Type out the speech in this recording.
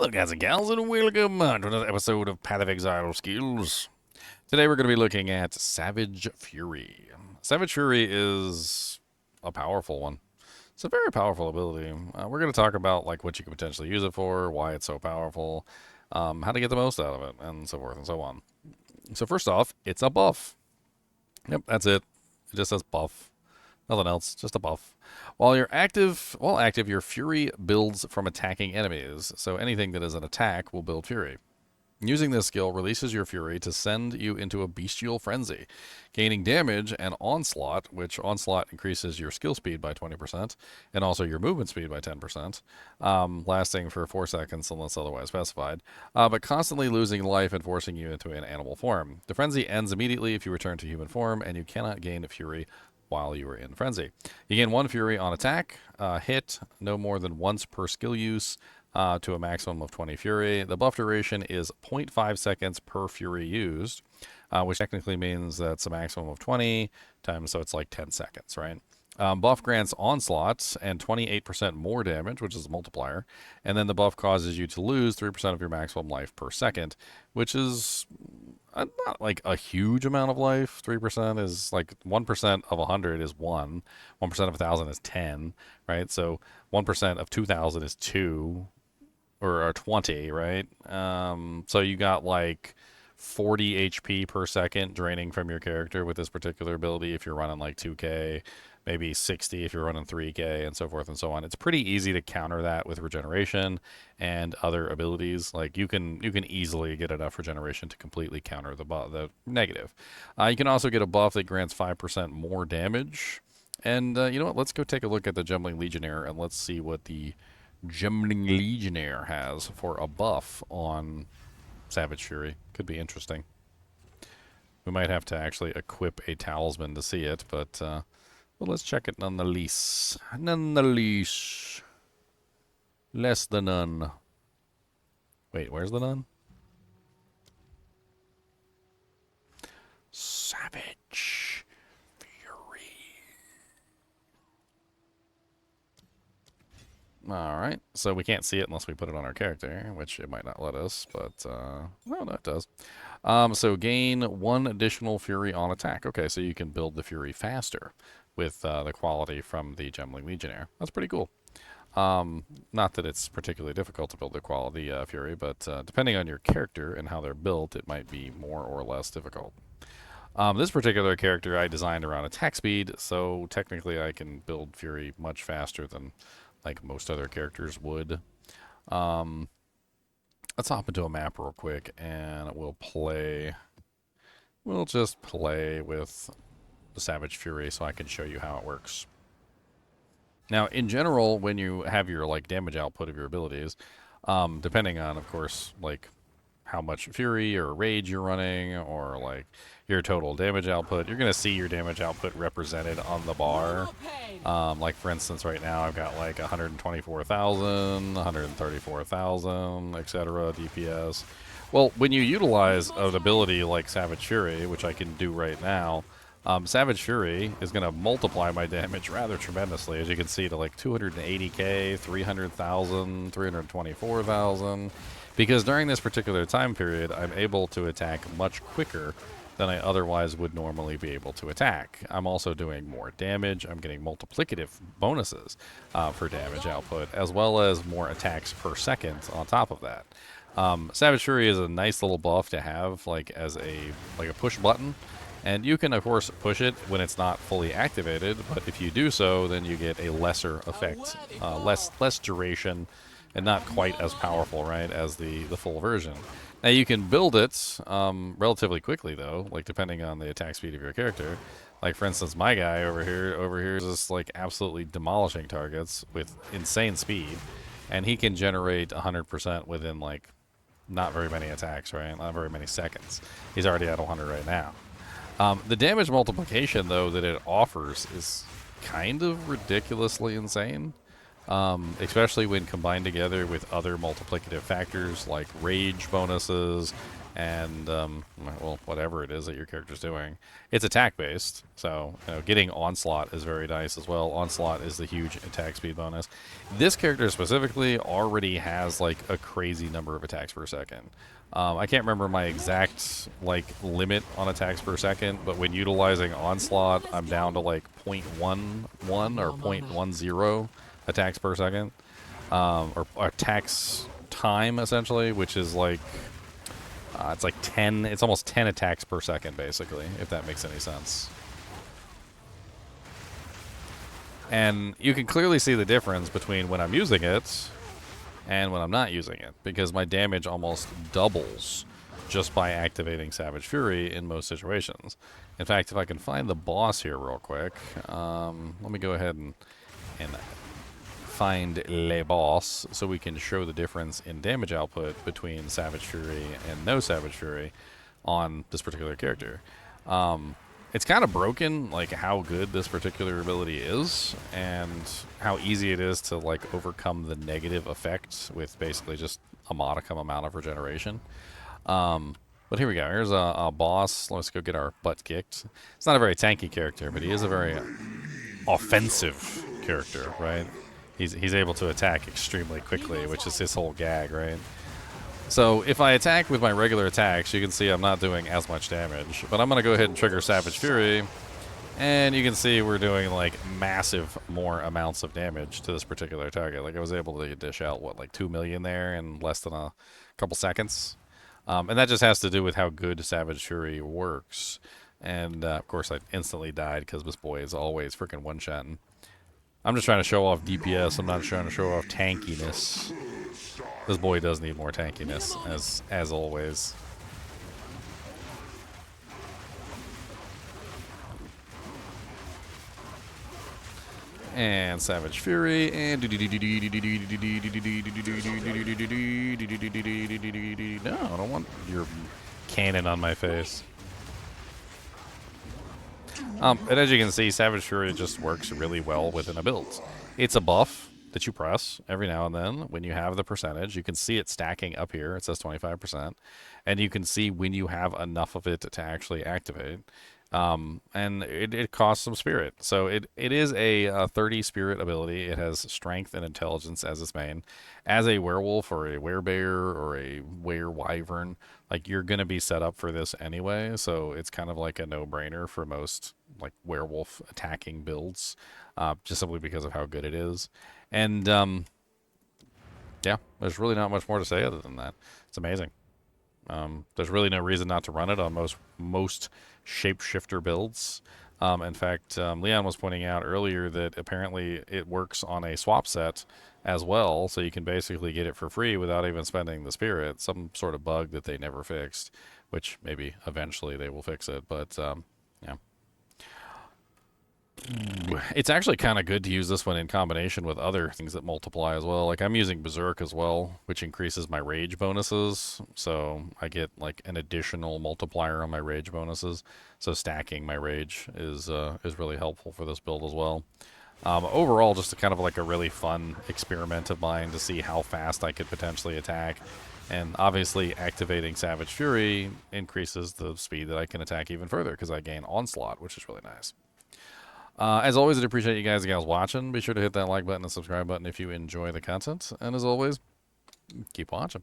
Hello guys and gals, and welcome to another episode of Path of Exile Skills. Today we're going to be looking at Savage Fury. Savage Fury is a powerful one. It's a very powerful ability. We're going to talk about like what you could potentially use it for, why it's so powerful, how to get the most out of it, and so forth and so on. So first off, it's a buff. Yep, that's it. It just says buff. Nothing else, just a buff. While active, your Fury builds from attacking enemies, so anything that is an attack will build Fury. Using this skill releases your Fury to send you into a Beastial Frenzy, gaining damage and Onslaught, which Onslaught increases your skill speed by 20%, and also your movement speed by 10%, lasting for 4 seconds unless otherwise specified, but constantly losing life and forcing you into an animal form. The Frenzy ends immediately if you return to human form, and you cannot gain Fury while you are in Frenzy. You gain 1 Fury on attack, hit no more than once per skill use, to a maximum of 20 Fury. The buff duration is 0.5 seconds per Fury used, which technically means that's a maximum of 20 times, so it's like 10 seconds, right? Buff grants Onslaught and 28% more damage, which is a multiplier, and then the buff causes you to lose 3% of your maximum life per second, which is not like a huge amount of life. 3% is like 1% of 100 is 1, 1% of 1,000 is 10, right? So 1% of 2,000 is 2, or 20, right? So you got like 40 HP per second draining from your character with this particular ability if you're running like 2K, maybe 60 if you're running 3K, and so forth and so on. It's pretty easy to counter that with Regeneration and other abilities. Like you can easily get enough Regeneration to completely counter the negative. You can also get a buff that grants 5% more damage. And you know what? Let's go take a look at the Jumbling Legionnaire and let's see what the Jumbling Legionnaire has for a buff on Savage Fury. Could be interesting. We might have to actually equip a talisman to see it, but well, let's check it nonetheless. Nonetheless. Less than none. Wait, where's the none? Savage Fury. Alright, so we can't see it unless we put it on our character, which it might not let us, but, well, no, it does. So gain 1 additional Fury on attack. Okay, so you can build the Fury faster with the quality from the Jumbling Legionnaire. That's pretty cool. Not that it's particularly difficult to build the quality Fury, but depending on your character and how they're built, it might be more or less difficult. This particular character I designed around attack speed, so technically I can build Fury much faster than like most other characters would. Let's hop into a map real quick and we'll just play with the Savage Fury so I can show you how it works. Now, in general, when you have your like damage output of your abilities, depending on, of course, like how much Fury or Rage you're running, or like your total damage output, you're going to see your damage output represented on the bar. Like for instance, right now I've got like 124,000, 134,000, etc. DPS. Well, when you utilize an ability like Savage Fury, which I can do right now, Savage Fury is going to multiply my damage rather tremendously, as you can see, to like 280k, 300,000, 324,000. Because during this particular time period, I'm able to attack much quicker than I otherwise would normally be able to attack. I'm also doing more damage. I'm getting multiplicative bonuses for damage output, as well as more attacks per second on top of that. Savage Fury is a nice little buff to have, like as a push button. And you can, of course, push it when it's not fully activated, but if you do so, then you get a lesser effect, less duration, and not quite as powerful, right, as the full version. Now, you can build it relatively quickly, though, like depending on the attack speed of your character. Like, for instance, my guy over here is just, like, absolutely demolishing targets with insane speed, and he can generate 100% within, like, not very many attacks, right, not very many seconds. He's already at 100 right now. The damage multiplication, though, that it offers is kind of ridiculously insane. especially when combined together with other multiplicative factors like rage bonuses and, well, whatever it is that your character's doing. It's attack based, so getting Onslaught is very nice as well. Onslaught is the huge attack speed bonus. This character specifically already has like a crazy number of attacks per second. I can't remember my exact like limit on attacks per second, but when utilizing Onslaught, I'm down to like 0.11 or 0.10 attacks per second, or attacks time essentially, which is like it's like 10. It's almost 10 attacks per second, basically, if that makes any sense. And you can clearly see the difference between when I'm using it and when I'm not using it, because my damage almost doubles just by activating Savage Fury in most situations. In fact, if I can find the boss here real quick, let me go ahead and find Le Boss so we can show the difference in damage output between Savage Fury and no Savage Fury on this particular character. It's kind of broken, like how good this particular ability is and how easy it is to like overcome the negative effects with basically just a modicum amount of regeneration. But here we go. Here's a boss. Let's go get our butt kicked. It's not a very tanky character, but he is a very offensive character, right? He's able to attack extremely quickly, which is his whole gag, right? So if I attack with my regular attacks, you can see I'm not doing as much damage. But I'm going to go ahead and trigger Savage Fury, and you can see we're doing like massive more amounts of damage to this particular target. Like I was able to dish out, what, like 2 million there in less than a couple seconds. And that just has to do with how good Savage Fury works. And of course I instantly died because this boy is always freaking one-shotting. I'm just trying to show off DPS. I'm not trying to show off tankiness. This boy does need more tankiness, as always. And Savage Fury, and no, I don't want your cannon on my face. And as you can see, Savage Fury just works really well within a build. It's a buff that you press every now and then when you have the percentage. You can see it stacking up here. It says 25%. And you can see when you have enough of it to actually activate. And it costs some spirit. So it is a 30 spirit ability. It has strength and intelligence as its main. As a werewolf or a werebear or a werewyvern, like you're going to be set up for this anyway. So it's kind of like a no-brainer for most like werewolf attacking builds, just simply because of how good it is. And yeah, there's really not much more to say other than that. It's amazing. There's really no reason not to run it on most shapeshifter builds. In fact, Leon was pointing out earlier that apparently it works on a swap set as well, so you can basically get it for free without even spending the spirit. Some sort of bug that they never fixed, which maybe eventually they will fix it, but yeah. It's actually kind of good to use this one in combination with other things that multiply as well. Like I'm using Berserk as well, which increases my rage bonuses. So I get like an additional multiplier on my rage bonuses. So stacking my rage is really helpful for this build as well. Overall, just kind of like a really fun experiment of mine to see how fast I could potentially attack. And obviously activating Savage Fury increases the speed that I can attack even further because I gain Onslaught, which is really nice. As always, I appreciate you guys watching. Be sure to hit that like button and subscribe button if you enjoy the content. And as always, keep watching.